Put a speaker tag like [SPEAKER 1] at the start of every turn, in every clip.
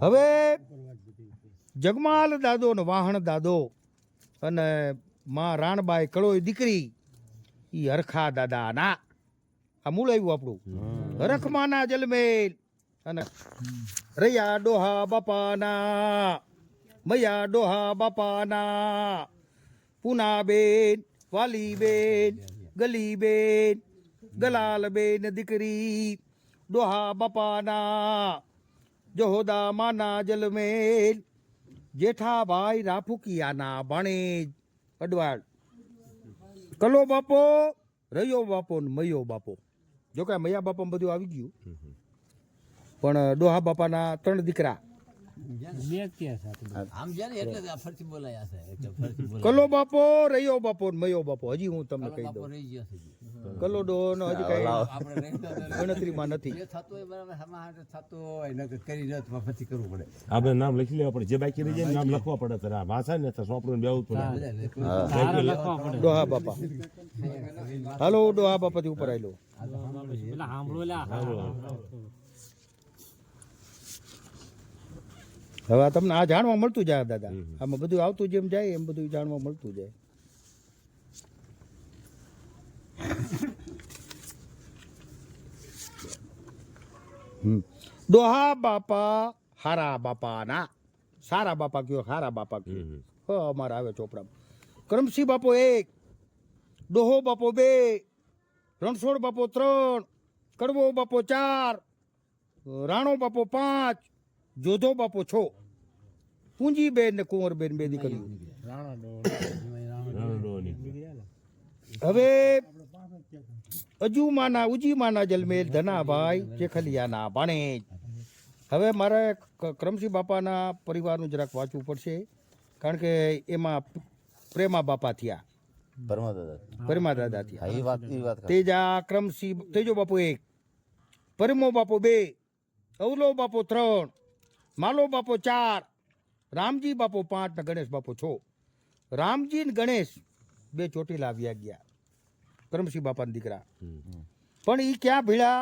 [SPEAKER 1] હવે જગમાલ દાદો ને વાહણ દાદો અને માં રાણબાઈ કળોય દીકરી ઈ હરખા દાદા ના આ મૂળ આવ્યું આપણું હરખમાના જલમેલ અને રૈયા ડોહા બાપાના મૈયા ડોહા બાપાના પૂનાબેન વાલીબેન ગલીબેન ગલાલબેન દીકરી ડોહા બાપાના જહોદા માના જલમેલ જેઠાભાઈ રાફુકિયાના ભાણેજ અડવાડ કલો બાપો રયો બાપો ને મયો બાપો જો કે મયા બાપા બધું આવી ગયું પણ ડોહા બાપાના 3 દીકરા કલો બાપો રયો બાપો ને મયો બાપો હજી હું તમને કહી દઉં કલો ડોહો નો હજી કઈ ગણતરીમાં નથી
[SPEAKER 2] આપણે નામ લખી લેવા પડે જે બાકી રહી જાય નામ લખવા પડે તારા ભાષા ને સોંપડું બેવું પડે
[SPEAKER 1] ડોહા બાપા હાલો ડોહા બાપા થી ઉપર આવેલો હવે તમને આ જાણવા મળતું જાય દાદા આમાં બધું આવતું જેમ જાય એમ બધું જાણવા મળતું જાય ડોહા બાપા હારા બાપા ના સારા બાપા કયો હારા બાપા કયો અમારા આવે ચોપડામાં કરમસિંહ બાપો 1 ડોહો બાપો 2 રણછોડ બાપો 3 કડવો બાપો 4 રાણો બાપો 5 જોધો બાપો 6 પૂંજીબેન ને કુંવરબેન 2 દીકરીઓ હવે અજુમાના ઉજીમાના જલમેલ ધનાભાઈ ચેખલિયાના ભાણેજ હવે મારે કરમસિંહ બાપાના પરિવારનું જરાક વાંચવું પડશે કારણ કે એમાં પ્રેમા બાપા થયા પરમા દાદા થયા તેજા કરમસિંહ તેજો બાપુ 1 પરમો બાપો 2 અવલો બાપો 3 માલો બાપો 4 રામજી બાપો 5 ને ગણેશ બાપો 6 રામજી ને ગણેશ 2 ચોટીલા આવ્યા ગયા કરમસિંહ બાપાના દીકરા પણ એ ક્યાં ભીળા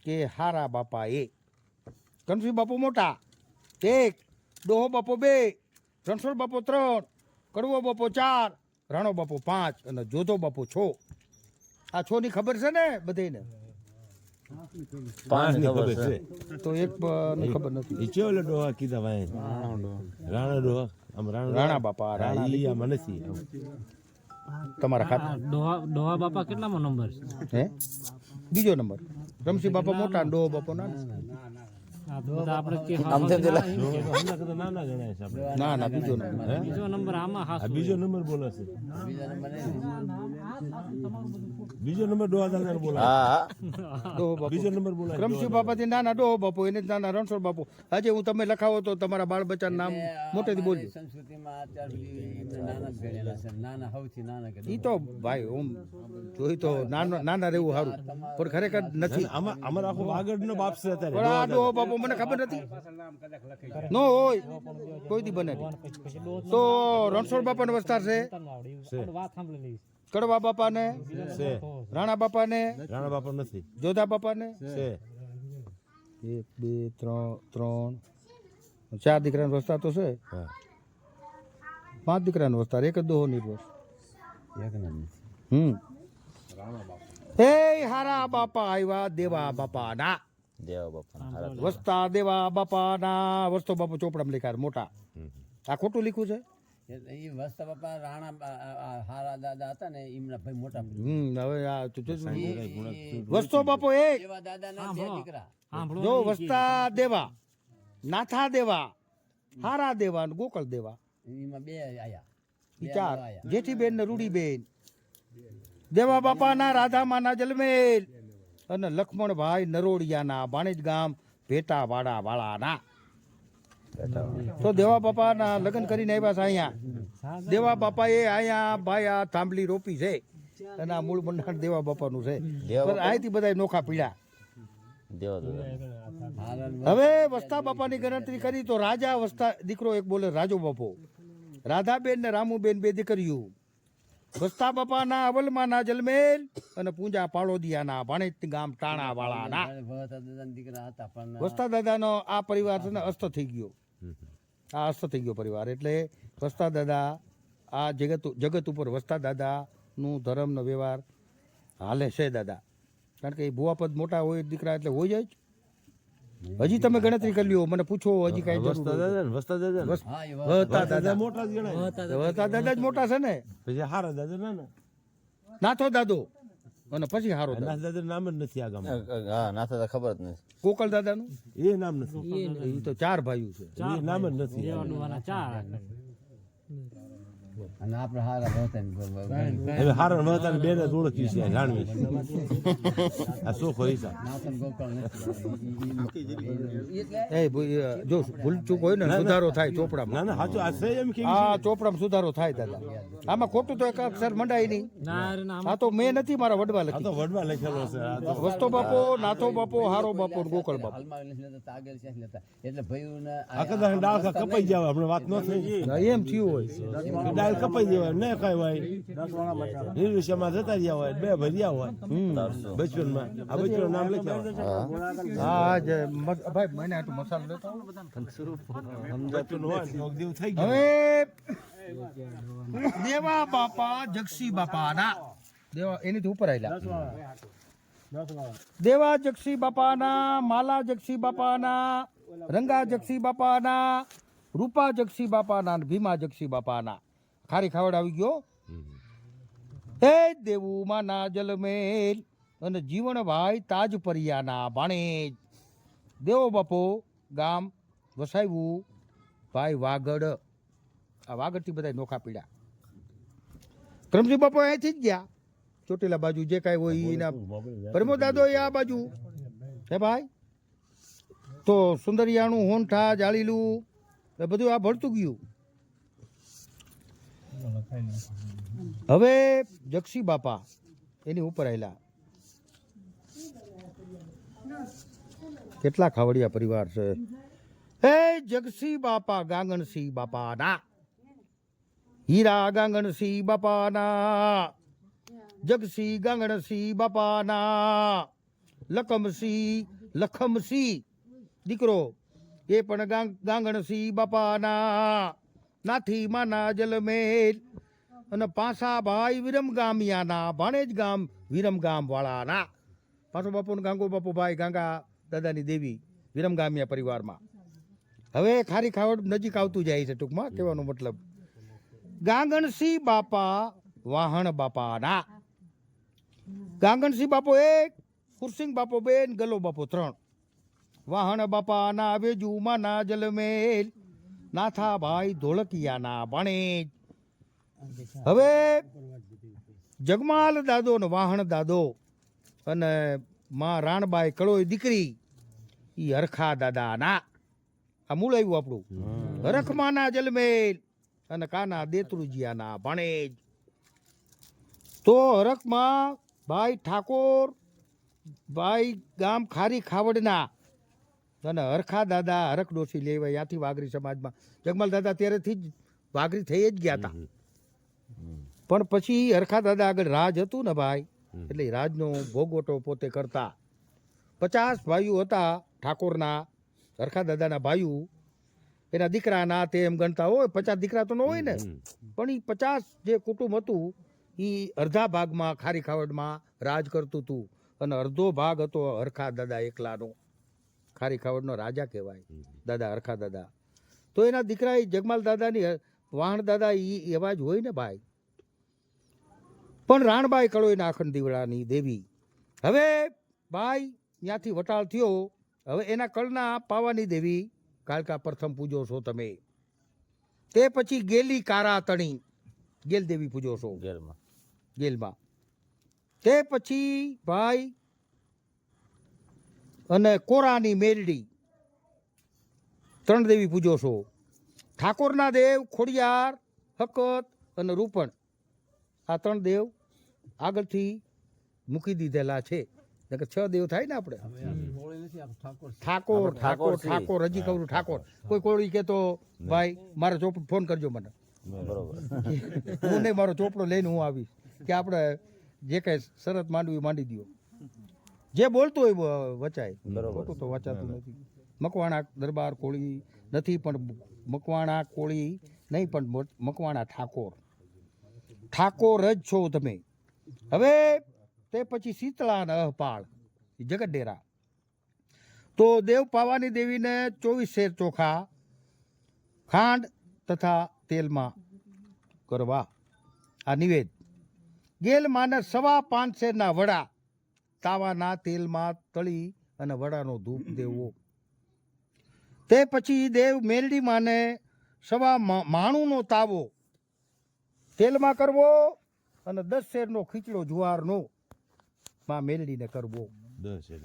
[SPEAKER 1] કે હારા બાપા કરમસિંહ બાપુ મોટા 1 ડોહો બાપો 2 રણછોડ બાપો 3 કડવો બાપો 4 રાણો બાપો 5 અને જોધો બાપો 6 આ 6 ની ખબર છે ને બધાને
[SPEAKER 2] 5 ની ખબર છે
[SPEAKER 1] તો એક ની ખબર નથી
[SPEAKER 2] એ ચેવલે ડોહા કીધા ભાઈ રાણા ડોહા આમ
[SPEAKER 1] રાણા બાપા રાણા
[SPEAKER 2] ઈ આ મને સી
[SPEAKER 1] તમારા ખાતા
[SPEAKER 3] ડોહા બાપા કેટલામો નંબર
[SPEAKER 1] હે બીજો નંબર રમસી બાપા મોટા ને ડોહો બાપો નાનો ના બીજો નંબર
[SPEAKER 2] બીજો નંબર બોલે છે બીજો નંબર ડોહા દાદા બોલે
[SPEAKER 1] ડોહો બાપુ
[SPEAKER 2] બીજો નંબર બોલે
[SPEAKER 1] રમસી બાપા થી નાના ડોહો બાપુ એને નાના રણછોડ બાપુ આજે હું તમે લખાવો તો તમારા બાળ બચ્ચાનું નામ મોટેથી બોલજો ઈ તો ભાઈ હું જોઈ તો નાના રહેવું સારું પણ ખરેખર નથી
[SPEAKER 2] અમારા આખો આગળ નો બાપ છે અત્યારે
[SPEAKER 1] પણ આ ડોહો બાપુ મને ખબર નથી નો હોય કોઈ દી બને તો રણછોડ બાપા નો વિસ્તાર છે કડવા બાપા ને રાણા બાપા ને
[SPEAKER 2] રાણા બાપા નથી
[SPEAKER 1] જોધા બાપા ને
[SPEAKER 2] છે
[SPEAKER 1] 1 2 3 4 દીકરાનો વિસ્તાર તો છે 5 દીકરાનો વિસ્તાર એક જ દોહો નિર્વસ હે હારા બાપા આવ્યા દેવા બાપા ના વસ્તા દેવા બાપા ના વસ્તો બાપુ ચોપડામાં લખ્યા મોટા આ ખોટું લખ્યું છે
[SPEAKER 3] વસ્તા બાપા રાણા હારા દાદા હતા ને એમના ભાઈ મોટા
[SPEAKER 1] હવે આ વસ્તો બાપો 1
[SPEAKER 3] દાદા દીકરા
[SPEAKER 1] જો વસ્તા દેવા નાથા દેવા હારા દેવા ને ગોકળ દેવા
[SPEAKER 3] એમાં 2 આયા
[SPEAKER 1] 4 જેઠીબેન ને રૂડીબેન દેવા બાપાના રાધામાના જલમેલ અને લક્ષ્મણભાઈ નરોડિયાના ભાણેજ ગામ ભેટાવાડા વાળાના તો દેવા બાપાના લગ્ન કરીને આવ્યા છે અહીંયા દેવા બાપાએ અહીંયા ભાઈ આ થાંભલી રોપી છે અને આ મૂળ બંધારણ દેવા બાપાનું છે પણ અહીંથી બધા નોખા પીડ્યા હવે વસ્તા બાપાની ગણતરી કરી તો રાજા વસ્તા દીકરો એક બોલે રાજો બાપો રાધાબેન ને રામુબેન 2 દીકરીઓ વસ્તા બાપાના અવલમાના જલમેલ અને પૂંજા પાળોદિયાના ભાણેજ ગામ ટાણાવાળાના
[SPEAKER 3] ભગત દાદાના દીકરા હતા પણ
[SPEAKER 1] વસ્તા દાદાનો આ પરિવાર છે ને અસ્ત થઈ ગયો. આ અસ્ત થઈ ગયો પરિવાર. એટલે વસ્તા દાદા આ જગત ઉપર વસ્તા દાદાનું ધર્મનો વ્યવહાર હાલે છે દાદા. કારણ કે એ ભુવાપદ મોટા હોય દીકરા એટલે હોય જ. હજી તમે ગણતરી કરી લ્યો, મને પૂછો હજી કઈ
[SPEAKER 2] વસ્તા દાદા ને વસ્તા દાદા ને.
[SPEAKER 3] હા એ
[SPEAKER 1] વસ્તા દાદા
[SPEAKER 2] મોટા જ ગણાય.
[SPEAKER 1] વસ્તા દાદા જ મોટા છે ને.
[SPEAKER 2] પછી હારા દાદા ના
[SPEAKER 1] નાથો દાદો અને પછી હારો દાદો.
[SPEAKER 2] નાથ દાદા નામ જ નથી આ ગામમાં.
[SPEAKER 4] હા નાથા તો ખબર જ નથી.
[SPEAKER 1] કોકલ દાદાનું
[SPEAKER 2] એ નામ નથી.
[SPEAKER 1] એ તો 4 ભાઈઓ છે.
[SPEAKER 2] એ નામ જ નથી.
[SPEAKER 3] અને આપણે હારા ભગત
[SPEAKER 2] હવે હારા નહોતા ને બેને જ ઓળખ્યું છે જાણવી. આ શું ખોરી
[SPEAKER 3] નાથન ગોપાલ
[SPEAKER 1] એ જો ભૂલ ચૂક હોય ને સુધારો થાય ચોપડામાં.
[SPEAKER 2] ના ના સાચું આ છે એમ કે
[SPEAKER 1] આ ચોપડામાં સુધારો થાય દાદા. આમાં ખોટું તો એક અક્ષર મંડાય નહીં. આ તો મેં નથી, મારા વડવા
[SPEAKER 2] આ
[SPEAKER 1] લખી.
[SPEAKER 2] તો વડવા લખેલો છે. આ તો
[SPEAKER 1] વસ્તો બાપો, નાથો બાપો, હારો બાપો, ગોકળ બાપો.
[SPEAKER 3] હાલમાં લેતા તાગેલ છે લેતા એટલે ભાઈઓને
[SPEAKER 2] આ કદાચ ડાળખા કપાઈ જાય હમણાં વાત ન થઈ.
[SPEAKER 1] એમ થયું હોય.
[SPEAKER 2] ડાળ કપાઈ જાય ન કઈ હોય નિર્વિષયમાં જતા રહ્યા હોય બે ભર્યા હોય બચપનમાં. આ બચપન નામ લખ્યા
[SPEAKER 1] હા ભાઈ મને આટલું મસાલો લેતો આવો.
[SPEAKER 2] બચપન હોય ને તો દેવ થઈ ગયું.
[SPEAKER 1] હવે દેવા બાપા જગસી બાપાના દેવા એની ઉપર આવેલા દેવા જગસી બાપાના, માલા જગસી બાપાના, રંગા જગસી બાપાના, રૂપા જગસી બાપાના, ભીમા જગસી બાપાના. ખારી ખાવડ આવી ગયો. હે દેવું માના જલમેલ અને જીવણભાઈ તાજપરિયાના ભાણેજ. દેવો બાપો ગામ વસાવ્યું ભાઈ વાગડ. આ વાગડથી બધા નોખા પીડ્યા. કરમજી બાપો અહીંથી જ ગયા ચોટીલા બાજુ જે કાંઈ હોય એના. પરમો દાદો એ આ બાજુ હે ભાઈ. તો સુંદરિયાણું, હોનઠા, જાળીલું એ બધું આ ભળતું ગયું. હવે જગસી બાપા એની ઉપર આવેલા. કેટલા ખાવડિયા પરિવાર છે. હે જગસી બાપા ગાંગણસિંહ બાપાના, હીરા ગાંગણસિંહ બાપાના, જગસી ગાંગણસિંહ બાપાના, લખમસિંહ દીકરો એ પણ ગાંગણસિંહ બાપાના, નાથી માના જલમેલ અને પાસા ભાઈ વિરમગામિયાના, ભાણેજ ગામ વિરમગામ વાળાના. પાછો બાપુ ગાંગો બાપુ ભાઈ ગાંગા દાદાની દેવી વિરમગામિયા પરિવારમાં. હવે ખારી ખાવડ નજીક આવતું જાય છે ટૂંકમાં કહેવાનો મતલબ. ગાંગણસિંહ બાપા વાહણ બાપાના. ગાંગણસિંહ બાપો 1, કુરસિંગ બાપો 2, ગલો બાપો 3. વાહણ બાપાના વેજુમાના જલમેલ, નાથા ભાઈ ધોળકિયાના ભાણેજ. હવે જગમાલ દાદો ને વાહણ દાદો અને માં રાણબાઈ કળોય દીકરી ઈ હરખા દાદાના. આ મૂળ આવ્યું આપણું. હરખમાના જલમેલ અને કાના દેતરુજીયાના ભાણેજ. તો હરખમાં ભાઈ ઠાકોર ભાઈ ગામ ખારી ખાવડના અને હરખા દાદા હરખ ડોસી લેવા ત્યાંથી વાઘરી સમાજમાં. જગમાલ દાદા ત્યારેથી જ વાઘરી થઈ જ ગયા હતા. પણ પછી હરખા દાદા આગળ રાજ હતું ને ભાઈ, એટલે રાજનો ભોગવટો પોતે કરતા. 50 ભાઈઓ હતા ઠાકોરના, હરખા દાદાના ભાઈઓ. એના દીકરાના તે એમ ગણતા હોય. 50 દીકરા તો ન હોય ને, પણ એ 50 જે કુટુંબ હતું એ અડધા ભાગમાં ખારી ખાવડમાં રાજ કરતું હતું અને અડધો ભાગ હતો હરખા દાદા એકલાનો. ખારી ખાવડનો રાજા કહેવાય દાદા હરખા દાદા. તો એના દીકરા એ જગમાલ દાદાની વાહણ દાદા એવા જ હોય ને ભાઈ. પણ રાણબાઈ કળોઈના અખંડ દીવડાની દેવી. હવે ભાઈ ત્યાંથી વટાળ થયો. હવે એના કળના પાવાની દેવી કાલકા પ્રથમ પૂજો છો તમે. તે પછી ગેલી કારા તણી ગેલ દેવી પૂજો છો ગેલમાં. તે પછી ભાઈ અને કોરાની મેરડી 3 દેવી પૂજો છો. ઠાકોરના દેવ ખોડિયાર, હકત અને રૂપણ. આ 3 દેવ આગળથી મૂકી દીધેલા છે. 6 દેવ થાય ને આપણે. ઠાકોર હજી કહું ઠાકોર. કોઈ કોળી કે તો ભાઈ મારે ફોન કરજો મને. હું નહીં, મારો ચોપડો લઈને હું આવીશ કે આપણે જે કઈ શરત માંડવી માંડી દો. જે બોલતું હોય વચાય, ખોટું તો વચાતું નથી. મકવાણા દરબાર કોળી નથી, પણ મકવાણા કોળી નહીં, પણ મકવાણા ઠાકોર જ છો તમે. હવે તે પછી શીતળા અને અહપાળ જગત ડેરા. તો દેવ પાવાની દેવીને 24 શેર ચોખા ખાંડ તથા તેલમાં કરવા આ નિવેદ. ગેલ માને 5.25 શેરના વડા તાવાના તેલમાં તળી અને વડાનો ધૂપ દેવો. તે પછી દેવ મેલડી માને 1.25 માણુંનો તાવો તેલમાં કરવો અને 10 શેરનો ખીચડો જુવારનો માં મેલડીને કરવો. 10 શેર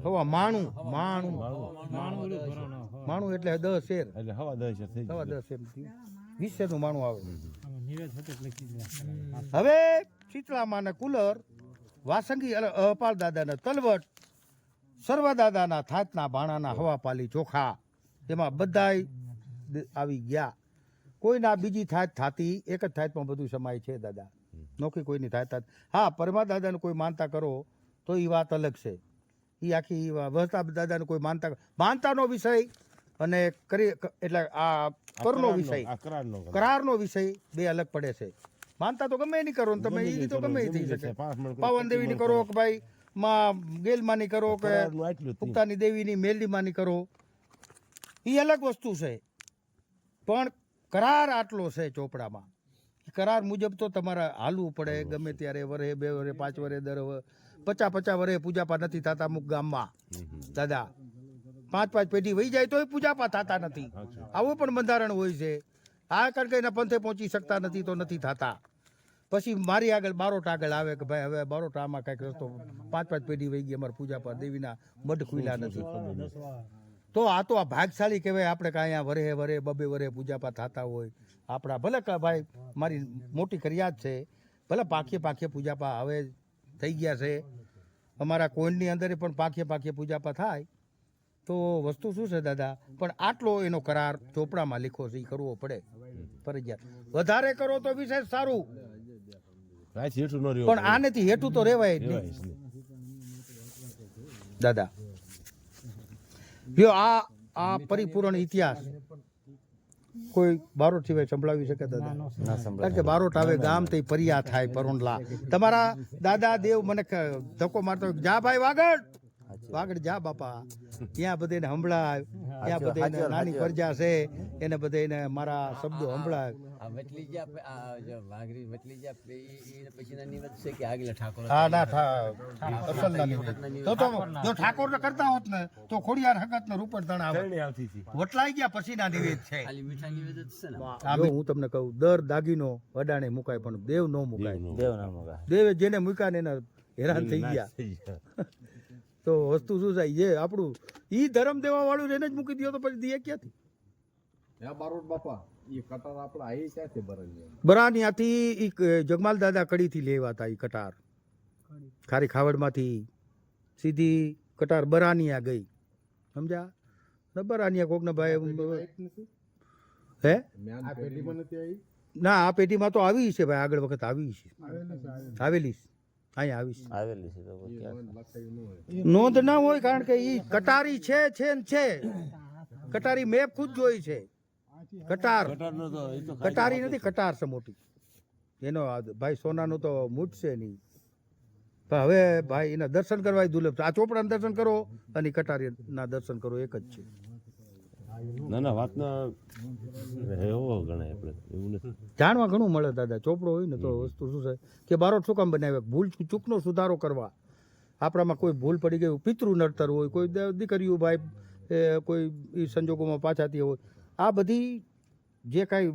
[SPEAKER 1] હવા માણું એટલે 10 શેર,
[SPEAKER 2] એટલે હવા 10 શેર થઈ
[SPEAKER 1] હવા
[SPEAKER 2] જાય.
[SPEAKER 1] 10 શેર 20 શેરનું માણું આવે. હવે શીતળામાના કુલર, વાસંગી અપાલ દાદાના તલવટ, સર્વ દાદાના થાતના ભાણાના હવાપાલી ચોખા, એમાં બધાય આવી ગયા. કોઈના બીજી થાત થાતી, એક જ થાતમાં બધું સમાય છે દાદા, નોખી કોઈની થાત. હા, પરમા દાદાને કોઈ માનતા કરો તો એ વાત અલગ છે. એ આખી વહતા દાદાને કોઈ માનતાનો વિષય અને કરી એટલે આ કરનો વિષય, કરારનો વિષય બે અલગ પડે છે. માનતા તો ગમે નહીં કરો ને તમે, એ તો ગમે થઈ શકે. પાવન દેવીની કરો કે ભાઈ માં ગેલમાની કરો કે પુખ્તાની દેવીની મેલડીમાની કરો, એ અલગ વસ્તુ છે. પણ કરાર આટલો છે ચોપડામાં. કરાર મુજબ તો તમારે હાલવું પડે. ગમે ત્યારે વરે 2 વરે 5 વરે 50 વરે પૂજાપા નથી થતા અમુક ગામમાં દાદા. 5 પેઢી વહી જાય તોય પૂજાપા થતા નથી. આવું પણ બંધારણ હોય છે. આ કારણ કે એના પંથે પહોંચી શકતા નથી તો નથી થતા. પછી મારી આગળ બારોટ આગળ આવે કે ભાઈ હવે બારોટ આમાં કાંઈક રસ્તો 5 પેઢી વહી ગઈ, અમારા પૂજાપા દેવીના મઢ ખુલ્યા નથી. તો આ તો આ ભાગશાળી કહેવાય. આપણે કાંઈ અહીંયા વરે 2 વરે પૂજાપા થતા હોય આપણા. ભલે ભાઈ મારી મોટી ફરિયાદ છે, ભલે પાંખે પૂજાપા હવે થઈ ગયા છે. અમારા કોઈની અંદર પણ પાંખે પૂજાપા થાય. તો વસ્તુ શું છે દાદા, પણ આટલો એનો કરાર ચોપડામાં લીખો છે, એ કરવો પડે ફરજિયાત. વધારે કરો તો વિશેષ સારું, પણ આનેથી હેઠું તો રેવાય જ નહીં દાદા. જો આ પરિપૂર્ણ ઇતિહાસ કોઈ બારોટ સિવાય સંભળાવી શકે દાદા? કારણ કે બારોટ આવે ગામ તે પરિયા થાય પરોંડલા. તમારા દાદા દેવ મને ધક્કો મારતો, જા ભાઈ વાગડ જા બાપા, ત્યાં બધાને સંભળાય. ત્યાં બધા નાની પ્રજા છે એને બધાને મારા શબ્દો સંભળાય. હા ના અસલ ના નિવેદ તો જો ઠાકોર ને કરતા હોત ને તો ખોડિયાર હકત ને રૂપટ ધણ આવે. વટલાઈ ગયા પછી ના નિવેદ છે. હું તમને કહું, દર દાગીનો અડાણે મુકાય પણ દેવ નો મુકાય. દેવે જેને મૂક્યા ને એને હેરાન થઈ ગયા. તો વસ્તુ શું થાય, જે આપણું ઈ ધર્મ દેવા વાળું એને જ મૂકી દો તો પછી દિયે ક્યાંથી? બરાનિયાથી જગમાલ દાદા કડીથી લેવા હતા. ઈ કટાર ખારી ખાવડમાંથી સીધી કટાર બરાનિયા ગઈ, સમજ્યા? બરાનિયા કોક ને ભાઈ હે ના, આ પેઢીમાં તો આવી છે ભાઈ, આગળ વખત આવી છે, આવેલી અહીંયા આવેલી છે. નોંધ ના હોય કારણ કે ઈ કટારી છે. કટારી મેપ ખુદ જોઈ છે. કટારી નથી, કટાર છે મોટી. એનો ભાઈ સોનાનું તો મૂટશે નહીં. પણ હવે ભાઈ એના દર્શન કરવા દુર્લભ છે. આ ચોપડાના દર્શન કરો અને કટારીના દર્શન કરો, એક જ છે.
[SPEAKER 2] ના વાતના એવો ગણાય આપણે, એવું નથી.
[SPEAKER 1] જાણવા ઘણું મળે દાદા. ચોપડો હોય ને તો વસ્તુ શું છે કે બારોટ શું કામ બનાવ્યા? ભૂલ ચૂકનો સુધારો કરવા. આપણામાં કોઈ ભૂલ પડી ગઈ, પિતૃ નડતર હોય, કોઈ દીકરીઓ ભાઈ કોઈ સંજોગોમાં પાછાથી હોય, આ બધી જે કાંઈ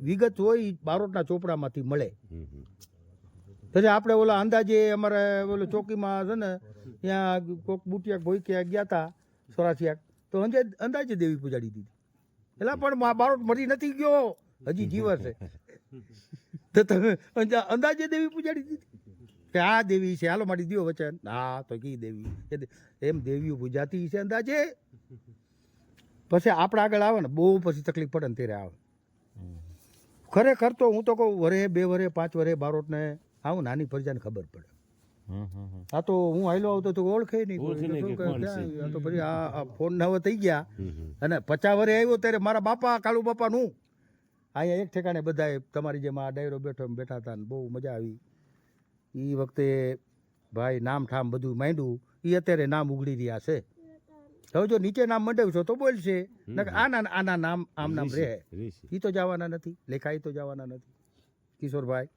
[SPEAKER 1] વિગત હોય એ બારોટના ચોપડામાંથી મળે. પછી આપણે ઓલા અંદાજે અમારે ઓલો ચોકીમાં છે ને, ત્યાં કોક બુટિયા ભોઈક્યા ગયા હતા સોરાસિયા, તો અંદાજે દેવી પૂજાડી દીધી. એટલે પણ બારોટ મરી નથી ગયો, હજી જીવે છે. તો તમે અંદાજે દેવી પૂજાડી દીધી કે આ દેવી છે, હાલો મારી દિયો વચન. હા તો કી દેવી એમ દેવીઓ પૂજાતી છે અંદાજે. પછી આપણે આગળ આવે ને બહુ પછી તકલીફ પડે ને ત્યારે આવે. ખરેખર તો હું તો કહું વરે 2 વરે 5 વરે બારોટને આવું નાની પ્રજાને ખબર પડે. આ તો હું હાઈલો આવતો તો ઓળખે નહીં કોઈ.
[SPEAKER 2] ઓળખે નહીં કે કોણ છે.
[SPEAKER 1] આ તો પછી આ ફોન ના હવે થઈ ગયા અને 50 વરે આવ્યો ત્યારે મારા બાપા કાળુ બાપા નું અહીંયા એક ઠેકાણે બધાએ તમારી જેમ આ ડાયરો બેઠા હતા ને બહુ મજા આવી. એ વખતે ભાઈ નામ ઠામ બધું માંડ્યું. એ અત્યારે નામ ઉઘડી રહ્યા છે. હવે જો નીચે નામ મંડાવશો તો બોલશે, આના નામ આમ નામ રહે. એ તો જવાના નથી, લેખાઈ તો જવાના નથી. કિશોરભાઈ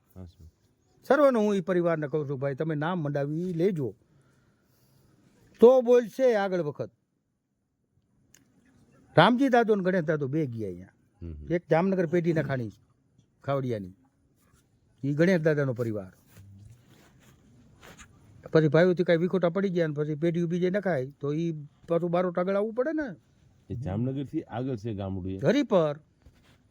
[SPEAKER 1] સર્વનો હું એ પરિવારને કહું છું ભાઈ તમે નામ મંડાવી લેજો તો બોલશે આગળ વખત. રામજી દાદો ને ગણેશ દાદો 2 ગયા અહીંયા. એક જામનગર પેઢી નખાણી ખાવડિયાની, એ ગણેશ દાદાનો પરિવાર. પછી ભાઈઓથી કાંઈ વિખોટા પડી ગયા ને પછી પેઢી બીજે નખાય તો એ પાછું બારોટ આગળ આવવું પડે ને.
[SPEAKER 2] જામનગર થી આગળ છે ગામડું
[SPEAKER 1] હરિપર